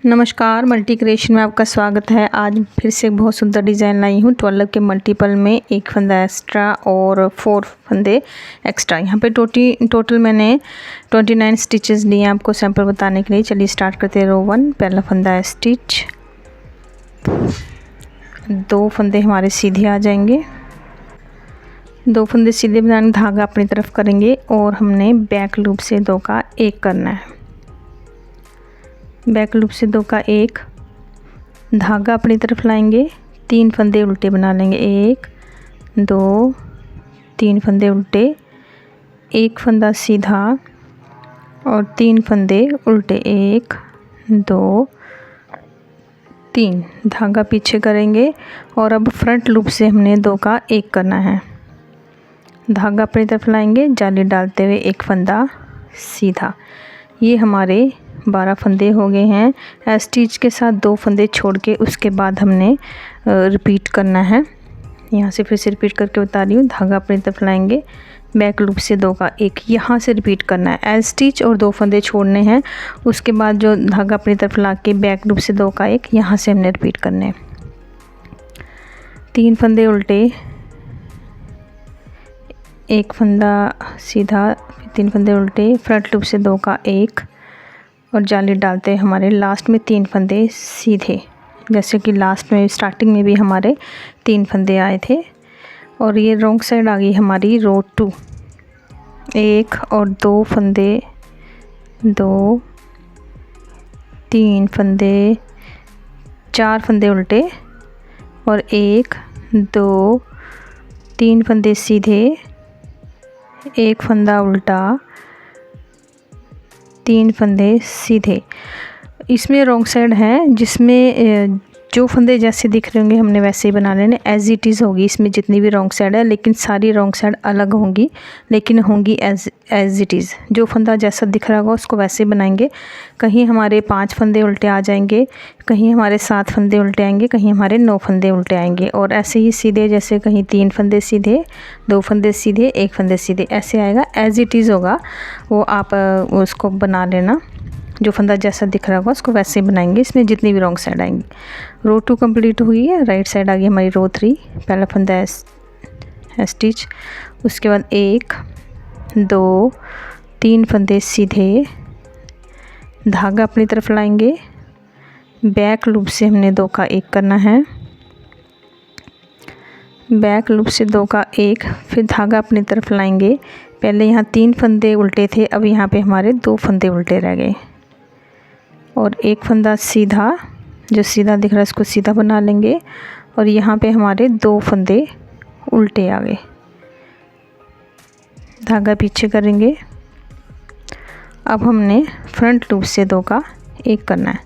नमस्कार, multi creation में आपका स्वागत है। आज फिर से एक बहुत सुंदर डिज़ाइन लाई हूँ। 12 के मल्टीपल में एक फंदा एक्स्ट्रा और 4 फंदे एक्स्ट्रा। यहाँ पे टोटल मैंने 29 स्टिचेस लिए हैं आपको सैंपल बताने के लिए। चलिए स्टार्ट करते हैं। रो 1, पहला फंदा है स्टिच, 2 फंदे हमारे सीधे आ जाएंगे, 2 फंदे सीधे बनाने, धागा अपनी तरफ करेंगे और हमने बैक लूप से 2 का 1 करना है। बैक लूप से 2 का 1, धागा अपनी तरफ लाएंगे, 3 फंदे उल्टे बना लेंगे, 1 2 3 फंदे उल्टे, 1 फंदा सीधा और 3 फंदे उल्टे, 1 2 3, धागा पीछे करेंगे और अब फ्रंट लूप से हमने 2 का 1 करना है। धागा अपनी तरफ लाएंगे, जाली डालते हुए 1 फंदा सीधा। ये हमारे 12 फंदे हो गए हैं। स्टिच के साथ 2 फंदे छोड़ के उसके बाद हमने रिपीट करना है। यहाँ से फिर से रिपीट करके बता रही हूँ। धागा अपनी तरफ लाएंगे, बैक लूप से 2 का 1, यहाँ से रिपीट करना है। एज स्टिच और 2 फंदे छोड़ने हैं। उसके बाद जो धागा अपनी तरफ ला के बैक लूप से 2 का 1, यहाँ से हमने रिपीट करने हैं। 3 फंदे उल्टे, 1 फंदा सीधा, 3 फंदे उल्टे, फ्रंट लूप से 2 का 1 और जाली डालते हैं हमारे लास्ट में 3 फंदे सीधे। जैसे कि लास्ट में स्टार्टिंग में भी हमारे 3 फंदे आए थे। और ये रॉन्ग साइड आ गई हमारी रो 2। 1 और 2 फंदे, 2 3 फंदे, 4 फंदे उल्टे और 1 2 3 फंदे सीधे, 1 फंदा उल्टा, 3 फंदे सीधे। इसमें रॉन्ग साइड है, जिसमें जो फंदे जैसे दिख रहे होंगे हमने वैसे ही बना लेने। एज इट इज़ होगी इसमें जितनी भी रॉन्ग साइड है, लेकिन सारी रॉन्ग साइड अलग होंगी, लेकिन होंगी एज इट इज़। जो फंदा जैसा दिख रहा होगा उसको वैसे ही बनाएंगे। कहीं हमारे 5 फंदे उल्टे आ जाएंगे, कहीं हमारे 7 फंदे उल्टे आएंगे, कहीं हमारे 9 फंदे उल्टे आएंगे। और ऐसे ही सीधे, जैसे कहीं 3 फंदे सीधे, 2 फंदे सीधे, 1 फंदे सीधे, ऐसे आएगा। एज इट इज़ होगा वो, आप उसको बना लेना। जो फंदा जैसा दिख रहा होगा उसको वैसे ही बनाएंगे, इसमें जितनी भी रॉन्ग साइड आएंगी। रो 2 कंप्लीट हुई है। राइट साइड आ गई हमारी रो 3। पहला फंदा है स्टिच, उसके बाद 1 2 3 फंदे सीधे, धागा अपनी तरफ लाएंगे, बैक लूप से हमने 2 का 1 करना है। बैक लूप से 2 का 1, फिर धागा अपनी तरफ लाएंगे। पहले यहाँ 3 फंदे उल्टे थे, अब यहाँ पे हमारे 2 फंदे उल्टे रह गए और 1 फंदा सीधा, जो सीधा दिख रहा है इसको सीधा बना लेंगे और यहाँ पे हमारे 2 फंदे उल्टे आ गए। धागा पीछे करेंगे। अब हमने फ्रंट लूप से 2 का 1 करना है।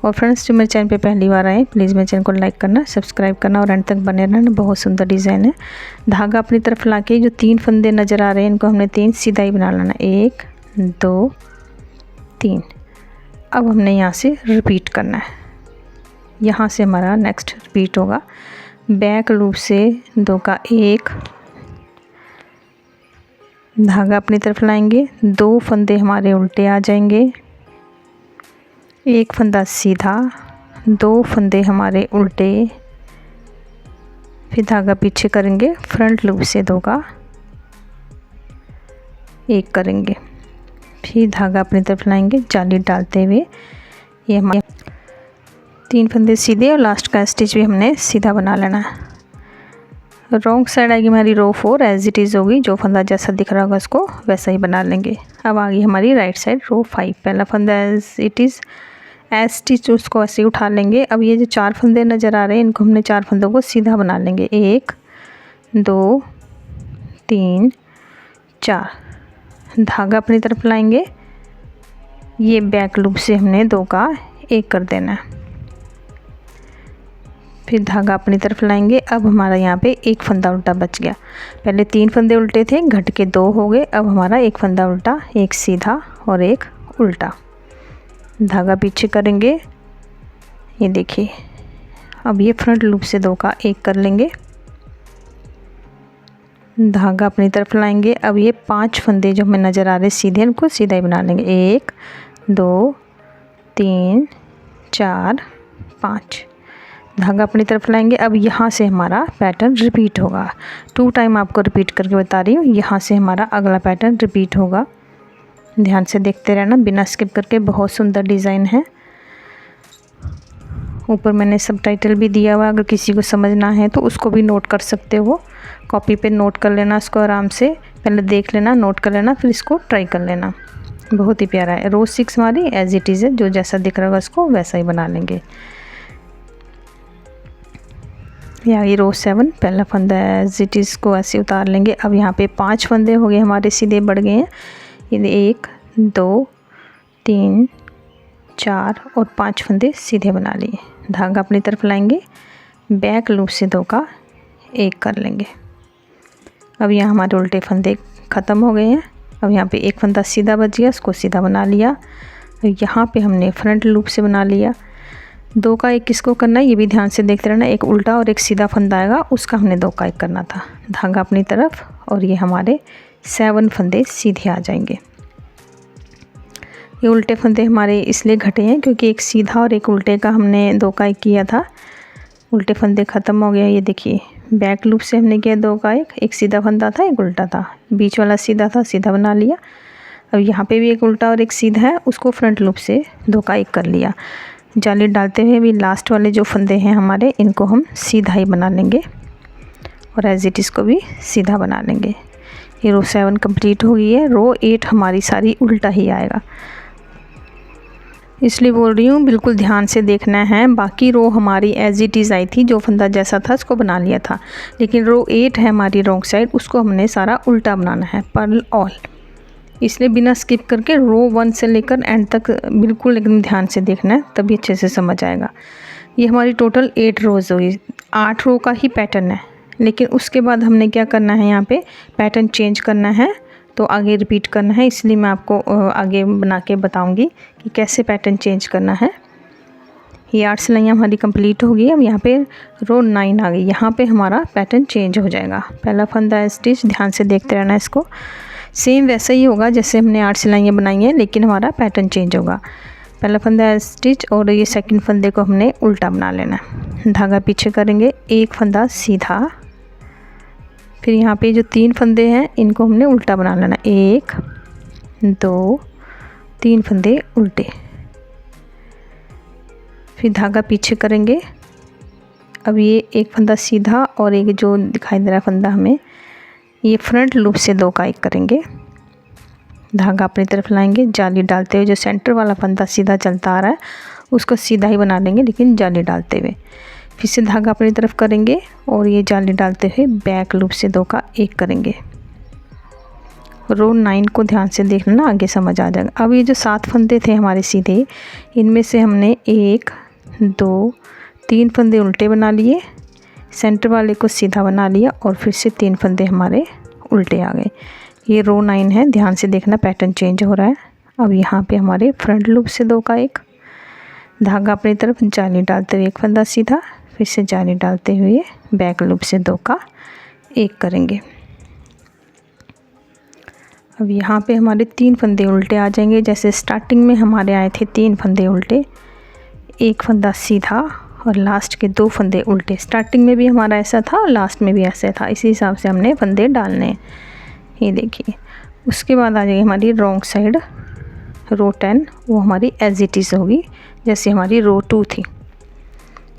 और फ्रेंड्स, जो मेरे चैनल पे पहली बार आए प्लीज़ मेरे चैनल को लाइक करना, सब्सक्राइब करना और एंड तक बने रहना। बहुत सुंदर डिज़ाइन है। धागा अपनी तरफ ला के जो 3 फंदे नज़र आ रहे हैं इनको हमने 3 सीधा ही बना लेना, 1 2 3। अब हमने यहाँ से रिपीट करना है। यहाँ से हमारा नेक्स्ट रिपीट होगा। बैक लूप से 2 का 1, धागा अपनी तरफ लाएंगे, 2 फंदे हमारे उल्टे आ जाएंगे, 1 फंदा सीधा, 2 फंदे हमारे उल्टे, फिर धागा पीछे करेंगे, फ्रंट लूप से 2 का 1 करेंगे, फिर धागा अपनी तरफ लाएंगे, जाली डालते हुए ये हमारे 3 फंदे सीधे और लास्ट का स्टिच भी हमने सीधा बना लेना है। रॉन्ग साइड आएगी हमारी रो 4, एज इट इज़ होगी। जो फंदा जैसा दिख रहा होगा उसको वैसा ही बना लेंगे। अब आ गई हमारी राइट साइड रो 5। पहला फंदा as it is, as stitch उसको ऐसे ही उठा लेंगे। अब ये जो 4 फंदे नज़र आ रहे हैं इनको हमने 4 फंदों को सीधा बना लेंगे, 1 2 3 4। धागा अपनी तरफ लाएंगे, ये बैक लूप से हमने 2 का 1 कर देना है। फिर धागा अपनी तरफ लाएंगे। अब हमारा यहाँ पे 1 फंदा उल्टा बच गया। पहले 3 फंदे उल्टे थे, घट के 2 हो गए। अब हमारा 1 फंदा उल्टा, 1 सीधा और 1 उल्टा। धागा पीछे करेंगे, ये देखिए। अब ये फ्रंट लूप से 2 का 1 कर लेंगे, धागा अपनी तरफ लाएंगे। अब ये 5 फंदे जो हमें नज़र आ रहे हैं सीधे, इनको सीधा ही बना लेंगे, 1 2 3 4 5, धागा अपनी तरफ लाएंगे। अब यहाँ से हमारा पैटर्न रिपीट होगा, 2 टाइम आपको रिपीट करके बता रही हूँ। यहाँ से हमारा अगला पैटर्न रिपीट होगा, ध्यान से देखते रहना बिना स्किप करके। बहुत सुंदर डिज़ाइन है। ऊपर मैंने सबटाइटल भी दिया हुआ, अगर किसी को समझना है तो उसको भी नोट कर सकते हो। कॉपी पे नोट कर लेना इसको आराम से, पहले देख लेना, नोट कर लेना, फिर इसको ट्राई कर लेना। बहुत ही प्यारा है। रो 6 हमारी एज इट इज़ है, जो जैसा दिख रहा होगा उसको वैसा ही बना लेंगे। यहाँ ये रो 7 पहला फंदा एज इट इज़ को ऐसे उतार लेंगे। अब यहाँ पे 5 फंदे हो गए हमारे, सीधे बढ़ गए हैं। ये 1 2 3 4 और 5 फंदे सीधे बना लिए। धागा अपनी तरफ लाएंगे, बैक लूप से 2 का 1 कर लेंगे। अब यहाँ हमारे उल्टे फंदे ख़त्म हो गए हैं। अब यहाँ पे एक फंदा सीधा बच गया, उसको सीधा बना लिया। यहाँ पे हमने फ्रंट लूप से बना लिया। 2 का 1 किसको करना है ये भी ध्यान से देखते रहना। एक उल्टा और एक सीधा फंदा आएगा, उसका हमने 2 का 1 करना था। धागा अपनी तरफ, और ये हमारे 7 फंदे सीधे आ जाएंगे। ये उल्टे फंदे हमारे इसलिए घटे हैं क्योंकि एक सीधा और एक उल्टे का हमने 2 का 1 किया था। उल्टे फंदे ख़त्म हो गया। ये देखिए बैक लूप से हमने किया 2 का 1, एक सीधा फंदा था एक उल्टा था, बीच वाला सीधा था, सीधा बना लिया। अब यहाँ पे भी एक उल्टा और एक सीधा है, उसको फ्रंट लूप से 2 का 1 कर लिया। जाली डालते हुए भी लास्ट वाले जो फंदे हैं हमारे, इनको हम सीधा ही बना लेंगे और एज इट इज़ को भी सीधा बना लेंगे। ये रो 7 कंप्लीट हो गई है। रो 8 हमारी सारी उल्टा ही आएगा, इसलिए बोल रही हूँ बिल्कुल ध्यान से देखना है। बाकी रो हमारी एज इट इज़ आई थी, जो फंदा जैसा था उसको बना लिया था, लेकिन रो 8 है हमारी रॉन्ग साइड, उसको हमने सारा उल्टा बनाना है, पर्ल ऑल। इसलिए बिना स्किप करके रो 1 से लेकर एंड तक बिल्कुल एकदम ध्यान से देखना है, तभी अच्छे से समझ आएगा। ये हमारी टोटल 8 रोज़ हुई, 8 रो का ही पैटर्न है, लेकिन उसके बाद हमने क्या करना है, यहाँ पे पैटर्न चेंज करना है, तो आगे रिपीट करना है। इसलिए मैं आपको आगे बना के बताऊंगी कि कैसे पैटर्न चेंज करना है। ये 8 सिलाइयाँ हमारी कंप्लीट हो गई। अब यहाँ पे रो 9 आ गई, यहाँ पे हमारा पैटर्न चेंज हो जाएगा। पहला फंदा स्टिच, ध्यान से देखते रहना इसको। सेम वैसा ही होगा जैसे हमने 8 सिलाइयाँ बनाई हैं, लेकिन हमारा पैटर्न चेंज होगा। पहला फंदा स्टिच और ये सेकंड फंदे को हमने उल्टा बना लेना है। धागा पीछे करेंगे, एक फंदा सीधा, फिर यहाँ पे जो 3 फंदे हैं इनको हमने उल्टा बना लेना, 1 2 3 फंदे उल्टे, फिर धागा पीछे करेंगे। अब ये एक फंदा सीधा और एक जो दिखाई दे रहा है फंदा हमें, ये फ्रंट लूप से 2 का 1 करेंगे। धागा अपनी तरफ लाएंगे, जाली डालते हुए जो सेंटर वाला फंदा सीधा चलता आ रहा है उसको सीधा ही बना लेंगे, लेकिन जाली डालते हुए। फिर से धागा अपनी तरफ करेंगे और ये जाली डालते हुए बैक लूप से 2 का 1 करेंगे। रो 9 को ध्यान से देख लेना, आगे समझ आ जाएगा। अब ये जो 7 फंदे थे हमारे सीधे, इनमें से हमने 1 2 3 फंदे उल्टे बना लिए, सेंटर वाले को सीधा बना लिया और फिर से 3 फंदे हमारे उल्टे आ गए। ये रो 9 है, ध्यान से देखना पैटर्न चेंज हो रहा है। अब यहाँ पे हमारे फ्रंट लूप से 2 का 1, धागा अपनी तरफ, जाली डालते हुए एक फंदा सीधा, फिर से जाली डालते हुए बैक लूप से 2 का 1 करेंगे। अब यहाँ पे हमारे 3 फंदे उल्टे आ जाएंगे, जैसे स्टार्टिंग में हमारे आए थे 3 फंदे उल्टे, एक फंदा सीधा और लास्ट के 2 फंदे उल्टे। स्टार्टिंग में भी हमारा ऐसा था और लास्ट में भी ऐसे था, इसी हिसाब से हमने फंदे डालने हैं। ये देखिए, उसके बाद आ जाएगी हमारी रॉन्ग साइड रो 10, वो हमारी एज इट इज़ होगी जैसे हमारी रो 2 थी।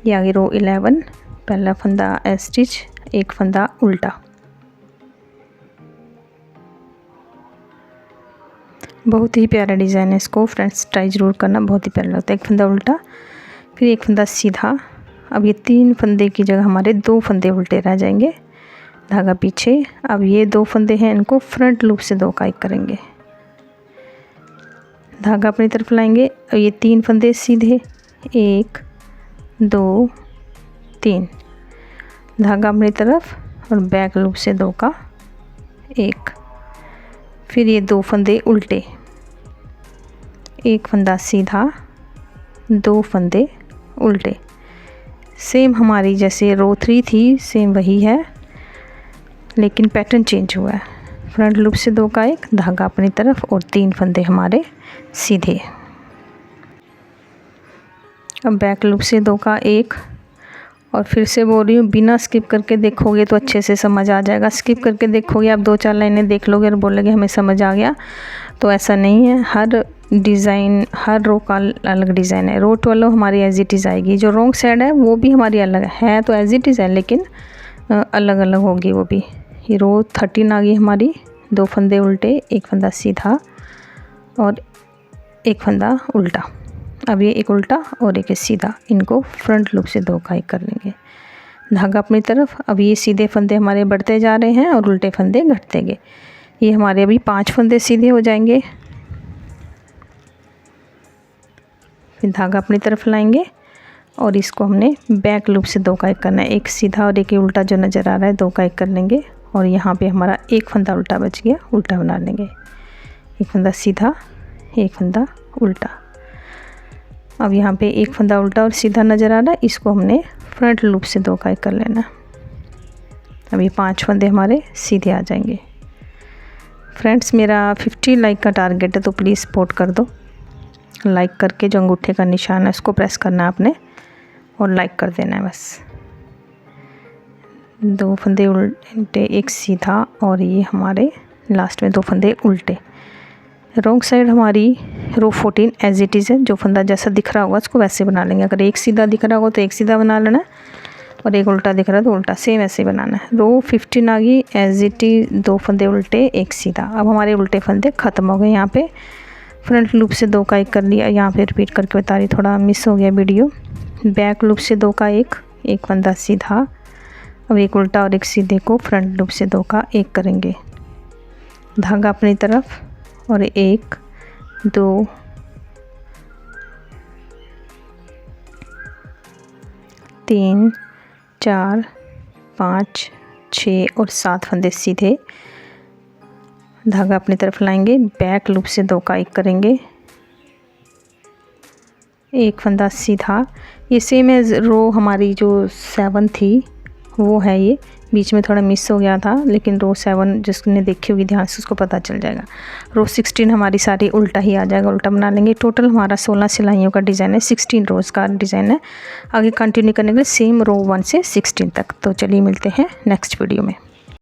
ये आगे रो 11, पहला फंदा स्टिच, एक फंदा उल्टा। बहुत ही प्यारा डिज़ाइन है, इसको फ्रेंड्स ट्राई ज़रूर करना, बहुत ही प्यारा लगता है। एक फंदा उल्टा, फिर एक फंदा सीधा। अब ये 3 फंदे की जगह हमारे 2 फंदे उल्टे रह जाएंगे, धागा पीछे। अब ये 2 फंदे हैं, इनको फ्रंट लूप से 2 का 1 करेंगे। धागा अपनी तरफ लाएंगे और ये 3 फंदे सीधे, 1 2 3, धागा अपनी तरफ और बैक लूप से 2 का 1, फिर ये 2 फंदे उल्टे, एक फंदा सीधा, 2 फंदे उल्टे। सेम हमारी जैसे रो 3 थी सेम वही है, लेकिन पैटर्न चेंज हुआ है। फ्रंट लूप से 2 का 1, धागा अपनी तरफ और 3 फंदे हमारे सीधे। अब बैक लूप से 2 का 1, और फिर से बोल रही हूँ बिना स्किप करके देखोगे तो अच्छे से समझ आ जाएगा। स्किप करके देखोगे आप 2-4 लाइनें देख लोगे और बोलोगे हमें समझ आ गया, तो ऐसा नहीं है। हर डिज़ाइन, हर रो का अलग डिज़ाइन है। रो 12 हमारी एज इट इज़ आएगी, जो रॉन्ग साइड है वो भी हमारी अलग है, तो एज इट इज़ है लेकिन अलग अलग होगी वो भी। ये रो 13 आ गई हमारी, 2 फंदे उल्टे, 1 फंदा सीधा और 1 फंदा उल्टा। अब ये 1 उल्टा और 1 सीधा, इनको फ्रंट लूप से 2 का 1 कर लेंगे। धागा अपनी तरफ। अब ये सीधे फंदे हमारे बढ़ते जा रहे हैं और उल्टे फंदे घटते गए। ये हमारे अभी 5 फंदे सीधे हो जाएंगे। फिर धागा अपनी तरफ लाएंगे और इसको हमने बैक लूप से 2 का 1 करना है। 1 सीधा और 1 उल्टा जो नज़र आ रहा है, 2 का 1 कर लेंगे। और यहाँ पे हमारा 1 फंदा उल्टा बच गया, उल्टा बना लेंगे। 1 फंदा सीधा, 1 फंदा उल्टा। अब यहाँ पे 1 फंदा उल्टा और सीधा नज़र आ रहा है, इसको हमने फ्रंट लूप से 2 का 1 कर लेना। अब ये 5 फंदे हमारे सीधे आ जाएंगे। फ्रेंड्स, मेरा 50 लाइक का टारगेट है, तो प्लीज़ सपोर्ट कर दो। लाइक करके जो अंगूठे का निशान है उसको प्रेस करना है आपने और लाइक कर देना है बस। 2 फंदे उल्टे, 1 सीधा, और ये हमारे लास्ट में 2 फंदे उल्टे। रॉन्ग साइड हमारी रो 14 एज इट इज़ है। जो फंदा जैसा दिख रहा होगा उसको वैसे बना लेंगे। अगर 1 सीधा दिख रहा होगा तो 1 सीधा बना लेना है, और 1 उल्टा दिख रहा है तो उल्टा, सेम ऐसे बनाना है। रो 15 आ गई एज इट इज़, 2 फंदे उल्टे, 1 सीधा। अब हमारे उल्टे फंदे ख़त्म हो गए। यहाँ पे फ्रंट लूप से 2 का 1 कर लिया। यहाँ पे रिपीट करके बता रही, थोड़ा मिस हो गया वीडियो। बैक लूप से 2 का 1, 1 फंदा सीधा। अब 1 उल्टा और 1 सीधे को फ्रंट लूप से 2 का 1 करेंगे। धागा अपनी तरफ, और 1 2 3 4 5 6 और 7 फंदे सीधे। धागा अपनी तरफ लाएंगे, बैक लूप से 2 का 1 करेंगे। 1 फंदा सीधा। ये सेम एज रो हमारी जो 7 थी वो है। ये बीच में थोड़ा मिस हो गया था, लेकिन रो 7 जिसने देखी होगी ध्यान से उसको पता चल जाएगा। रो 16 हमारी सारी उल्टा ही आ जाएगा, उल्टा बना लेंगे। टोटल हमारा 16 सिलाइयों का डिज़ाइन है, 16 रोज़ का डिज़ाइन है। आगे कंटिन्यू करने के लिए सेम रो 1 से 16 तक। तो चलिए मिलते हैं नेक्स्ट वीडियो में।